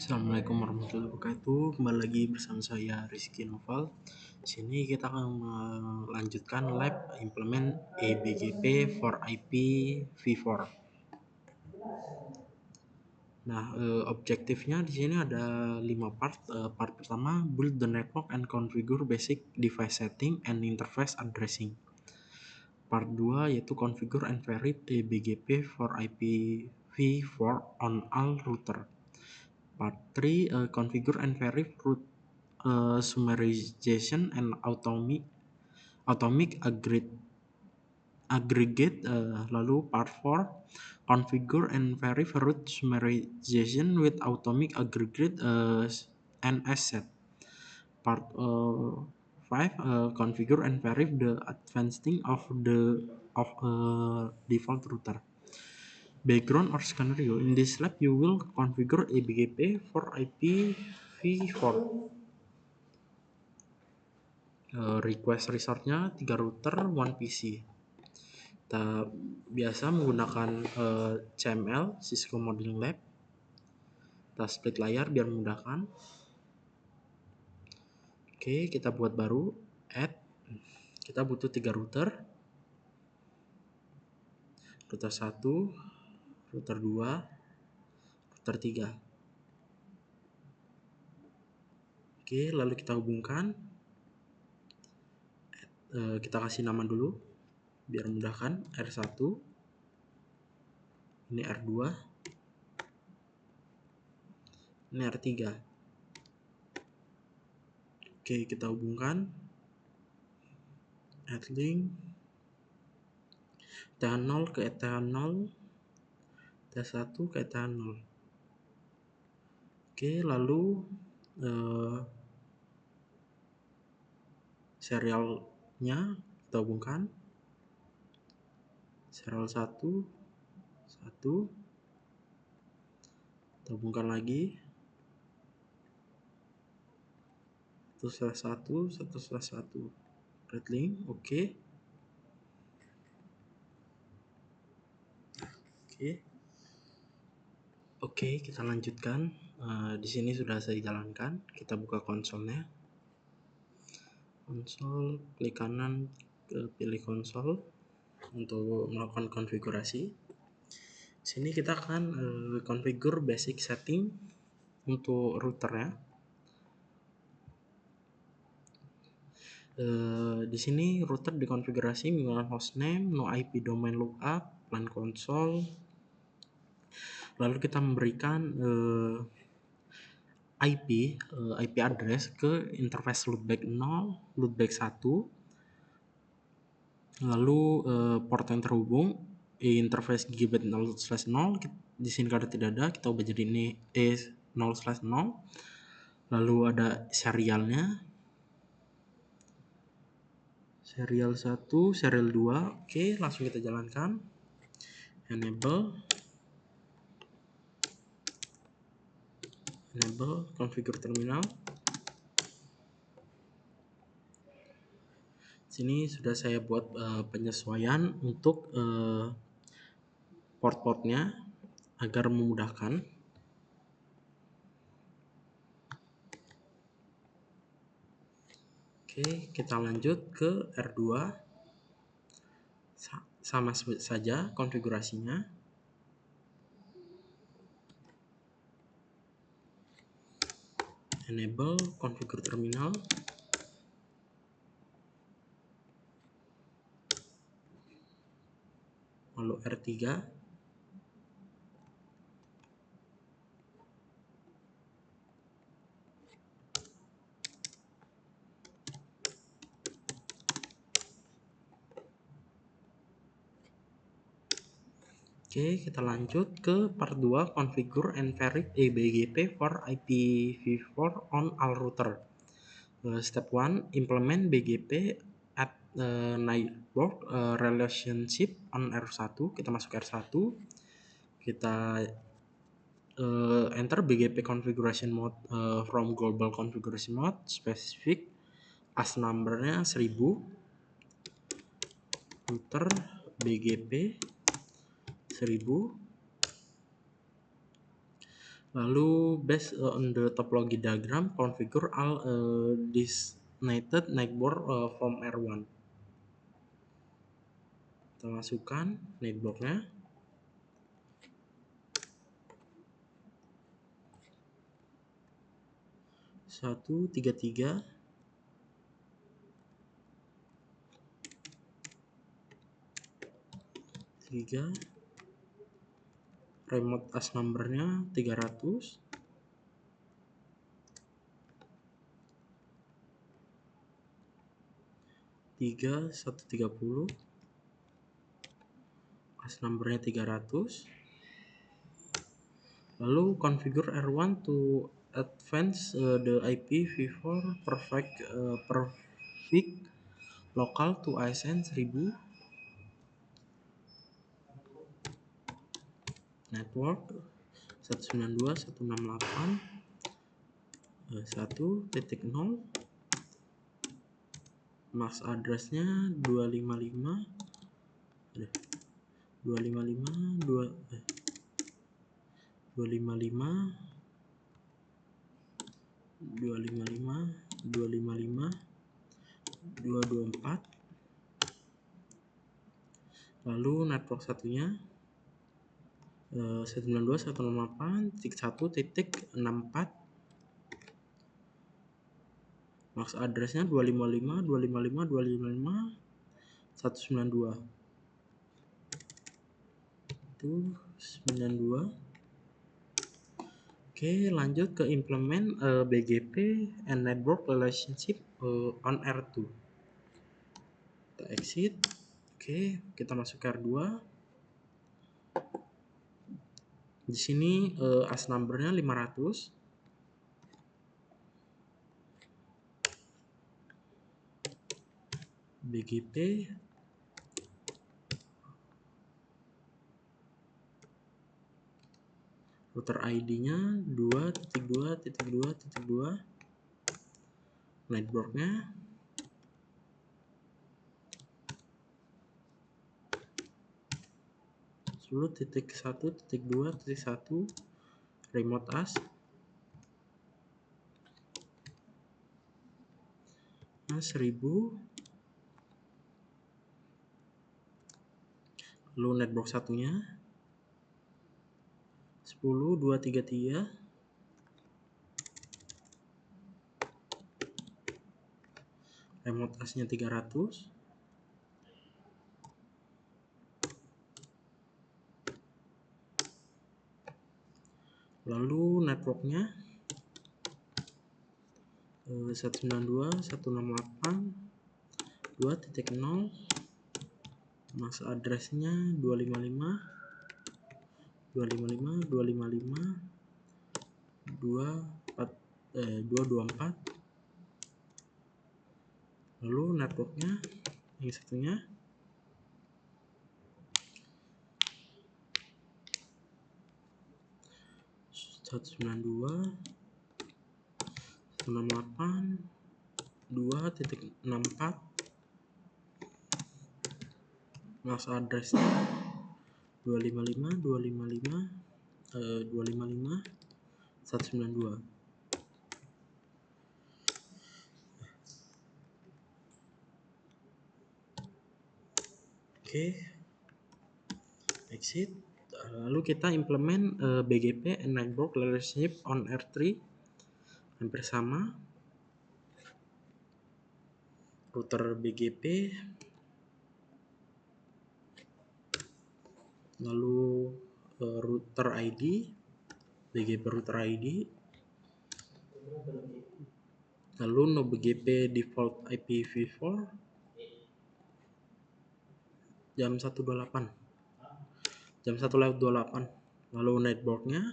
Assalamualaikum warahmatullahi wabarakatuh. Kembali lagi bersama saya Rizky Noval. Sini kita akan melanjutkan lab implement eBGP for IPv4. Nah, objektifnya di sini ada 5 part. Part pertama, build the network and configure basic device setting and interface addressing. Part 2 yaitu configure and verify eBGP for IPv4 on all router. Part 3, configure and verify route summarization and atomic aggregate. Lalu part 4, configure and verify route summarization with atomic aggregate and asset. Part 5, configure and verify the advancing of default router. Background or scenario. In this lab, you will configure eBGP for IPv4. Request resource-nya 3 router, 1 PC. Kita biasa menggunakan CML, Cisco Modeling Lab. Kita split layar biar memudahkan. Oke, kita buat baru, add. Kita butuh 3 router. Router 1, router 2, router 3. Oke, lalu kita hubungkan. Kita kasih nama dulu biar memudahkan. R1, ini R2, ini R3. Oke, kita hubungkan. Add link ETH0 ke ETH0, ETH1 ke ETH0. Oke, lalu serialnya kita hubungkan. Serial 1, kita hubungkan lagi. 1/1, red link, oke. Oke, kita lanjutkan. Di sini sudah saya jalankan. Kita buka konsolnya. Konsol, klik kanan, pilih konsol untuk melakukan konfigurasi. Sini kita akan configure basic setting untuk routernya. Di sini router dikonfigurasi menggunakan hostname, no IP domain lookup, LAN console. Lalu kita memberikan IP address ke interface loopback 0, loopback 1. Lalu port yang terhubung interface gigabit 0/0. Di sini karena tidak ada, kita ubah jadi ini E0/0. Lalu ada serialnya. Serial 1, serial 2. Oke, langsung kita jalankan. Enable configure terminal. Sini sudah saya buat penyesuaian untuk port-portnya agar memudahkan. Oke, kita lanjut ke R2. Sama saja konfigurasinya. Enable configure terminal. Lalu R3. Oke, kita lanjut ke part 2, configure and verify eBGP for IPv4 on all router. Step 1, implement BGP at network relationship on R1. Kita masuk R1. Kita enter BGP configuration mode from global configuration mode, specific as numbernya 1000, router BGP 1000. Lalu based on the topology diagram, configure all designated network from R1. Kita masukkan networknya. Satu, tiga, tiga. Tiga. Remote as numbernya 300. Tiga, 130. As numbernya 300. Lalu configure R1 to advance the IPv4 perfect local to ASN 1000 network 192.168.1.0 MAC addressnya 255 254. Lalu network satunya 192.168.1.64. MAC addressnya 255.192. Itu 92. Oke, lanjut ke implement BGP and network relationship on R2. Kita exit. Oke, kita masuk ke R2. Di sini as numbernya 500. BGP router ID-nya 2.2.2.2. Networknya 10.1.2.1. Remote as 1000. Lalu network satunya 10.233. Remote as-nya 300. Lalu networknya 192.168.2.0. MAC addressnya 224. Lalu networknya yang satunya 192.168.2.64. MAC addressnya 255.192. Oke, exit. Lalu kita implement BGP and network relationship on R3. Hampir sama. Router BGP. Lalu router ID. BGP router ID. Lalu no BGP default IPv4. Jam 1.28. Jam 1.28. Lalu networknya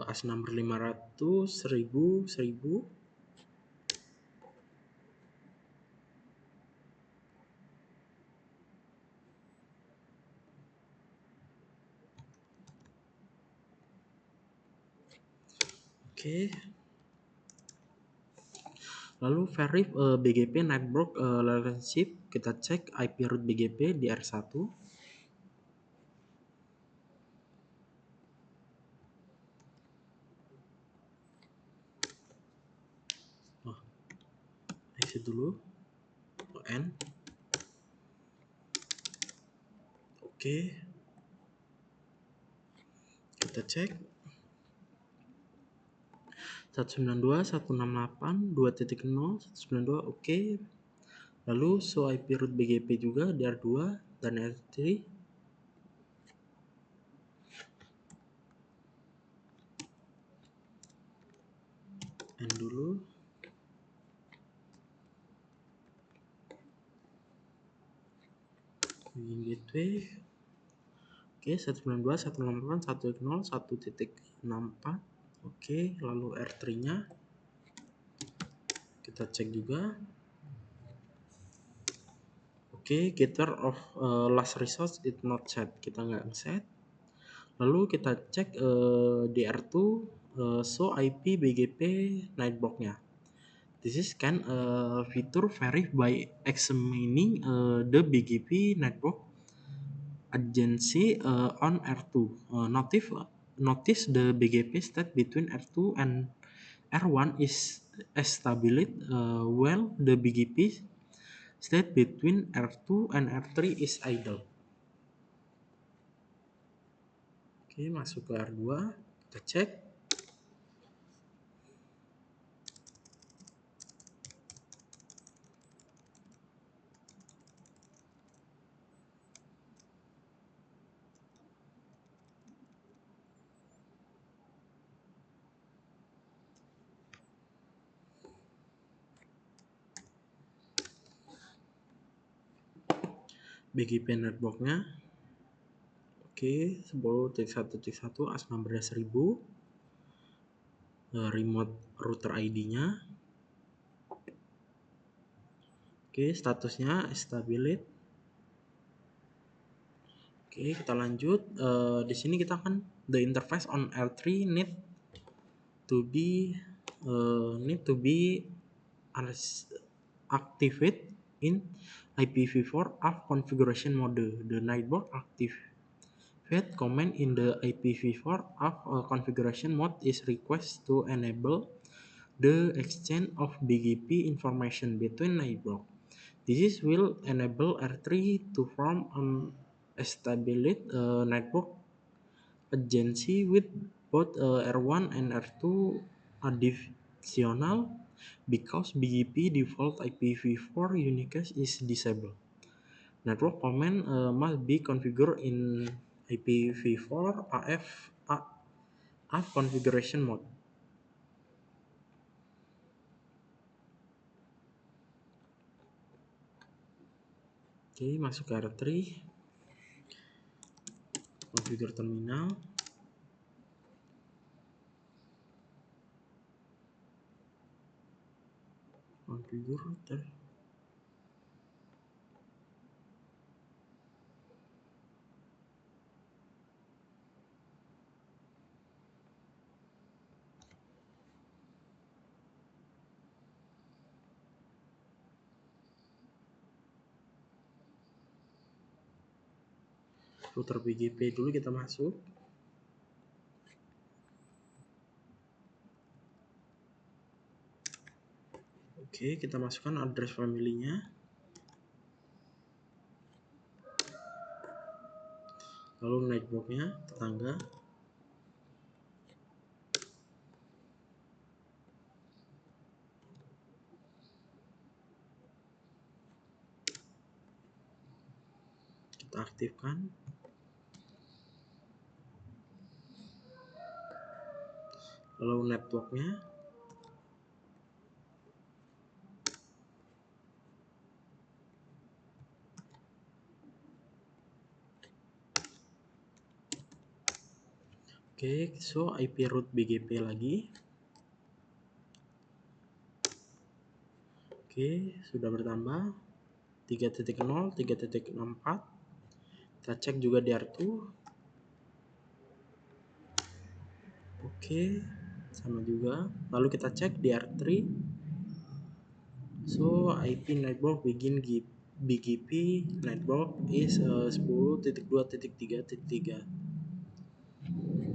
as number 500, 1000, 1000. Oke. Lalu verif BGP network relationship kita cek IP root BGP di R1. Exit dulu. N. Oke. Kita cek 192.168.2.0 192 oke. Lalu show IP root BGP juga di R2 dan R3. N dulu. Begin gateway. Oke, 192.168.1.0.1.64. Oke, lalu R3-nya kita cek juga. Oke, getter of last resort is not set. Kita nggak set. Lalu kita cek di R2 show IP BGP network-nya. This is can feature vary by examining the BGP network adjacency on R2. Notice the BGP state between R2 and R1 is established while the BGP state between R2 and R3 is idle. Oke, masuk ke R2, kita cek. BGP networknya. Oke, 10.1.1 AS number 1000. Remote router ID-nya. Oke, statusnya established. Oke, kita lanjut. Di sini kita akan the interface on L3 need to be activate in IPv4 app configuration mode. The network activate command in the IPv4 app configuration mode is request to enable the exchange of BGP information between network. This will enable R3 to form an established network adjacency with both R1 and R2 additional because BGP default IPv4 uniqueness is disabled. Network command must be configured in IPv4 AF configuration mode. Oke, masuk ke R3. Configure terminal. Configure router. Router BGP dulu kita masuk. Oke, kita masukkan address family-nya. Lalu network-nya, tetangga. Kita aktifkan. Lalu network-nya. Oke, so IP root BGP lagi. Oke, sudah bertambah 3.0, 3.64. Kita cek juga di R2. Oke, sama juga. Lalu kita cek di R3. So, IP network begin BGP network is 10.2.3.3.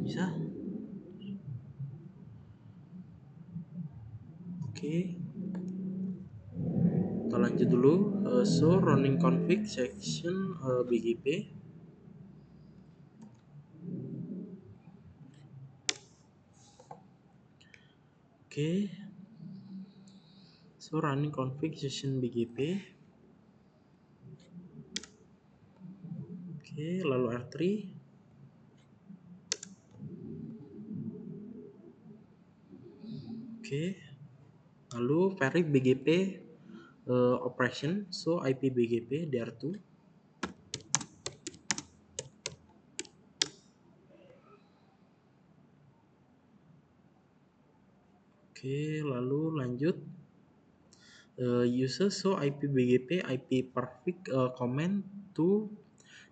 Bisa? Oke, kita lanjut dulu. So running config section BGP. Oke, so running config section BGP. Oke, lalu R3. Oke, lalu verif BGP operation, so IP BGP DR2. Oke, lalu lanjut uses so IP BGP IP perfect command to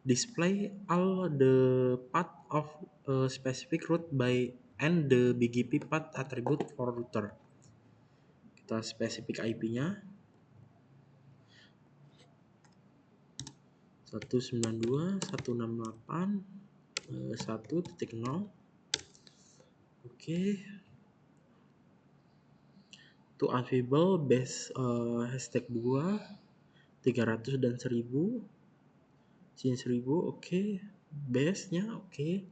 display all the path of a specific route by and the BGP path attribute for router. Kita spesifik IP-nya 192.168.1.0. Oke, to available base hashtag 2 300 dan 1000 sin 1000. Oke, base-nya oke.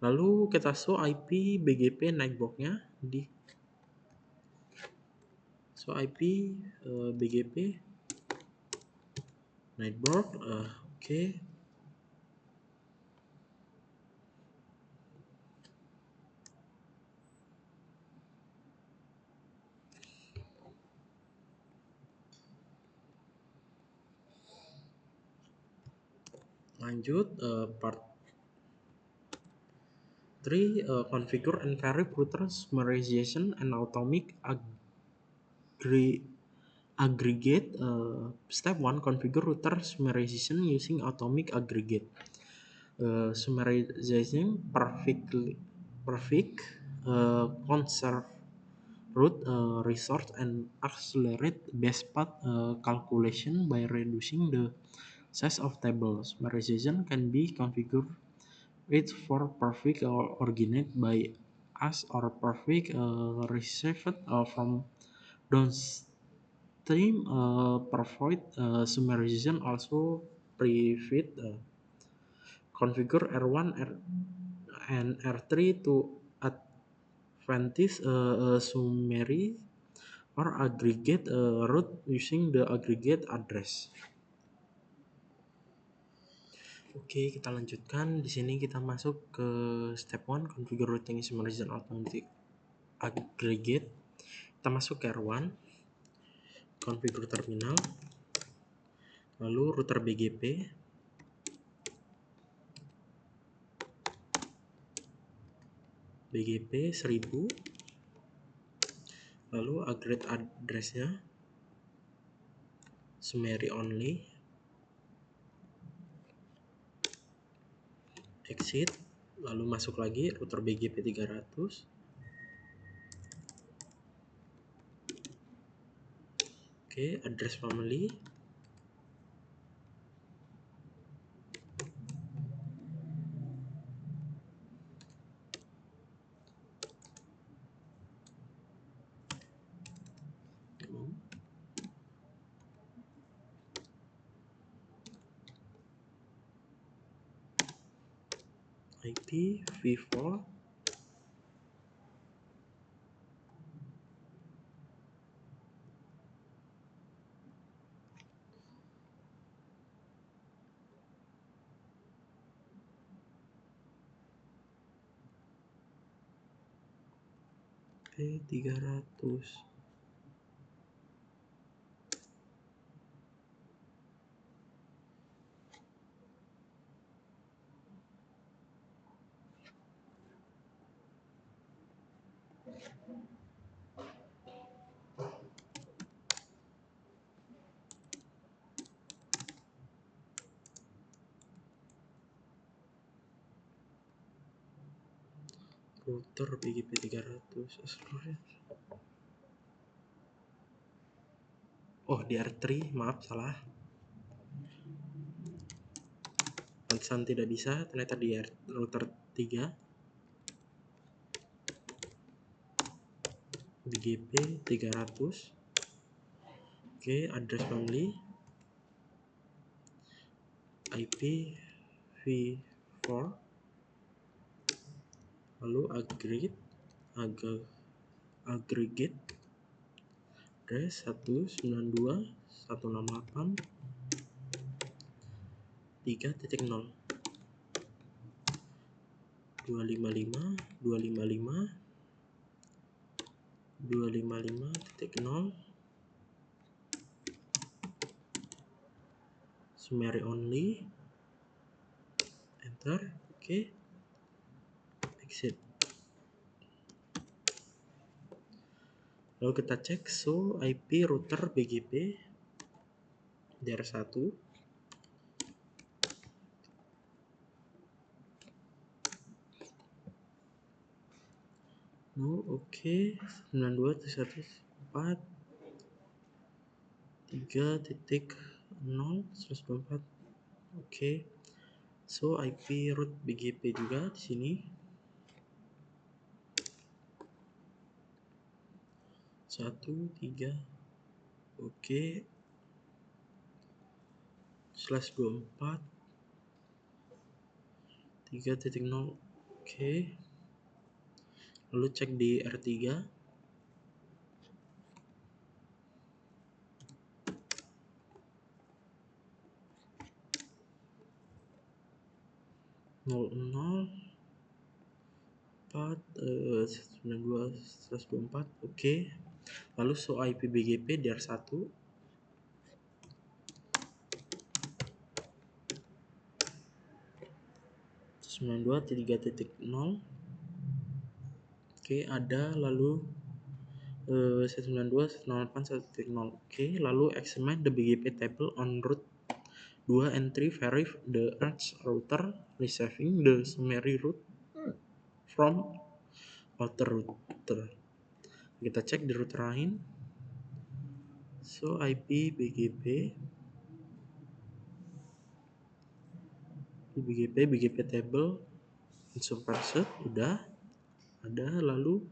Lalu kita show IP BGP network-nya di show IP BGP network. Oke. Lanjut part 3 configure and verify router summarization and atomic aggregate. Step 1 configure router summarization using atomic aggregate. Summarization perfect conserve root resource and accelerate base path calculation by reducing the size of tables. Summarization can be configured for perfect originate by us or perfect received from downstream. Provide summarization also private. Configure R1 and R3 to advantage summary or aggregate route using the aggregate address. Oke, kita lanjutkan. Di sini kita masuk ke step 1 configure routing summarization automatic aggregate. Kita masuk ke R1, configure terminal, lalu router BGP, BGP 1000, lalu aggregate addressnya summary only, exit, lalu masuk lagi router BGP 300. Oke, address family, IP v4, P300. Router BGP 300 seluruhnya. Oh, di R3, maaf salah. Pantesan tidak bisa, ternyata di router 3 BGP 300. Oke, address only IPv4, lalu aggregate address 192.168.3.0 255.255.0 summary only, enter. Oke, exit. Lalu kita cek show IP router BGP DR1. Oke, 92.168.3.0 Oke, so IP root BGP juga di sini. 1.3. Oke. /24 3.0. Oke. Lalu cek di R3. Oke. Lalu show IP BGP DR1 92.3.0. Oke, ada. Lalu 192.168.1.0. Oke, lalu examine the BGP table on route 2 and 3, verify the edge router receiving the summary route from outer router. Kita cek di router lain. So IP BGP table subverted udah ada. Lalu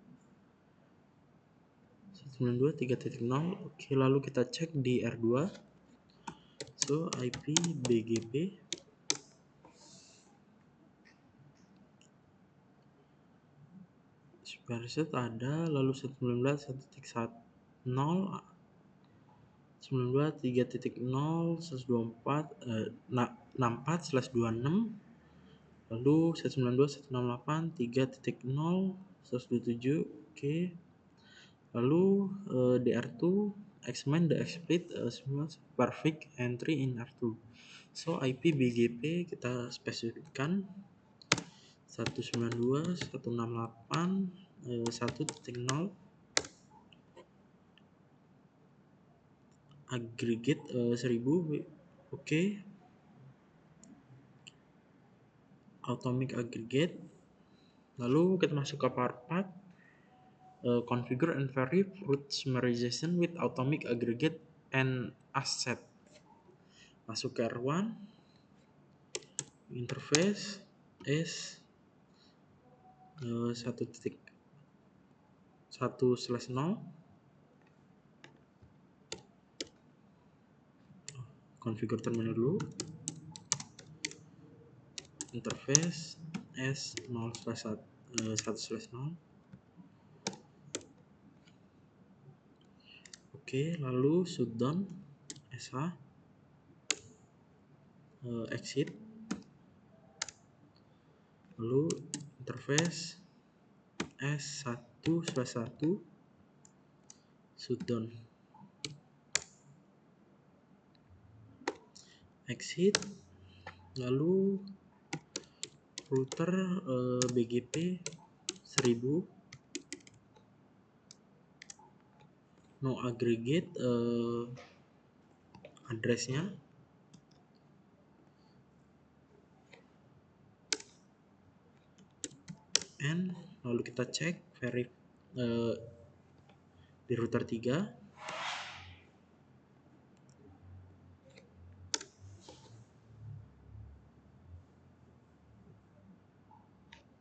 192.3.0. Oke, lalu kita cek di R2. So IP BGP subverted ada. Lalu 192.1.0 192.3.0 124/26, lalu 192.168.3.0 127. Oke, lalu DR2 examine the explicit perfect entry in R2. So IP BGP kita spesifikkan 192.168.1.0 aggregate 1000. Oke. Atomic aggregate. Lalu kita masuk ke part configure and verify root summarization with atomic aggregate and asset. Masuk ke R1, interface S 1.1/0. Configure terminal dulu. Interface S 0/1/0. Oke, lalu shutdown SH, exit. Lalu interface S 1/1 shutdown, exit. Lalu router BGP 1000 no aggregate addressnya, and lalu kita cek verify di router 3.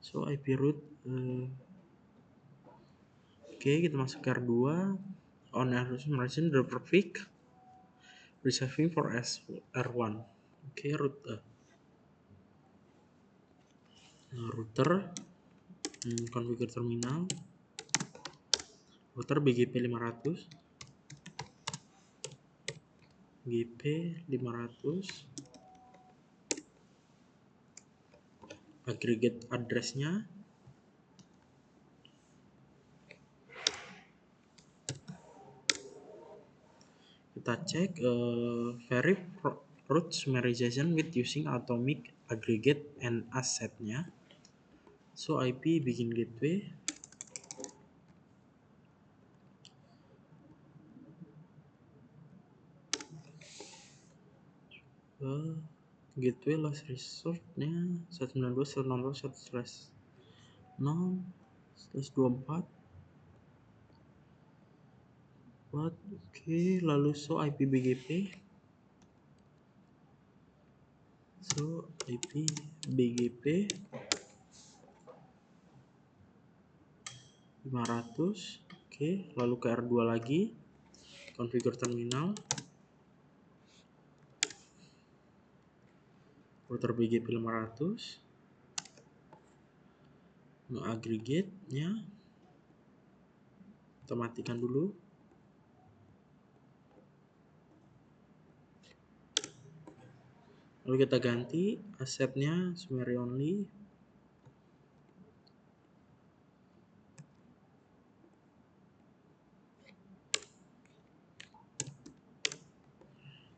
So IP root oke, kita masuk ke R2 on machine the perfect receiving for R1. Oke, router configure terminal router BGP 500 GP 500 aggregate address-nya kita cek verify root summarization with using atomic aggregate and asset-nya. So IP bikin gateway gateway last resort-nya 192.168.0/0/24. Oke, lalu so IP BGP. So IP BGP 500. Oke, lalu ke R2 lagi. Configure terminal. Router BGP 500. Nah, aggregate-nya kita matikan dulu. Lalu kita ganti asetnya summary only.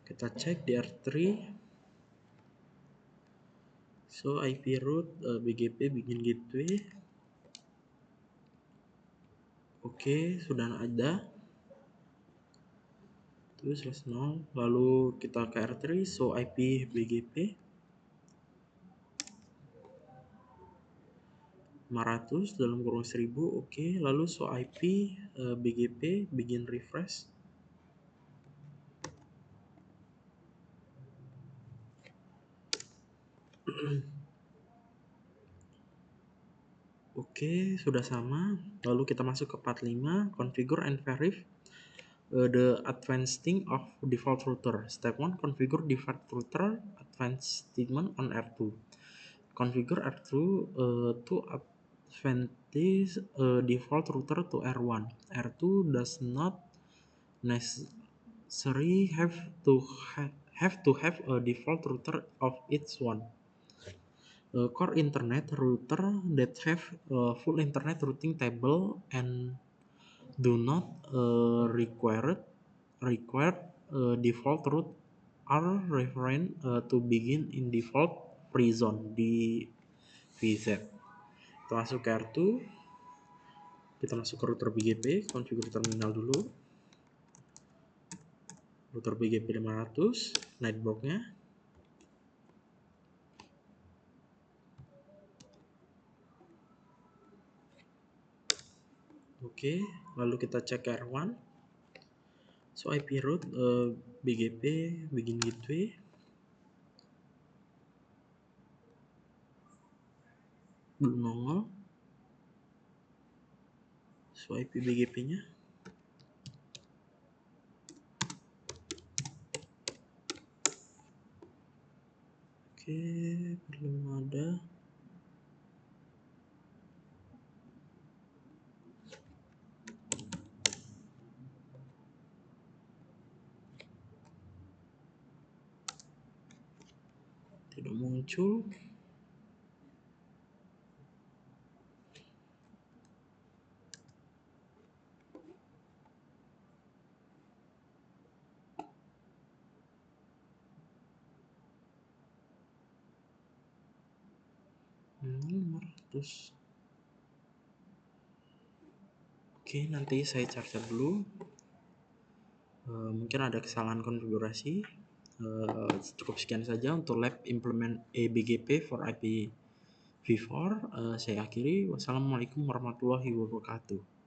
Kita cek di R3. So IP root BGP bikin gateway. Oke, sudah ada. Terus /0. Lalu kita ke R3. So IP BGP 500 dalam kurung 1000. Oke, lalu so IP BGP bikin refresh. Oke, sudah sama. Lalu kita masuk ke part 5, configure and verify the advanced thing of default router. Step 1, configure default router advanced statement on R2. Configure R2 to advance default router to R1. R2 does not necessarily have to have a default router of its own. Core internet router that have full internet routing table and do not require default route are referred to begin in default free zone di VZ. Kita masuk ke R2, kita masuk ke router BGP, configure terminal dulu. Router BGP 500, network-nya. Oke, lalu kita cek R1. So IP root BGP begin gateway. Belum nongol. So IP BGP-nya. Oke, belum ada. Tidak muncul. Terus oke, nanti saya charger dulu. Mungkin ada kesalahan konfigurasi. Cukup sekian saja untuk lab implement eBGP for IPv4. Saya akhiri. Wassalamualaikum warahmatullahi wabarakatuh.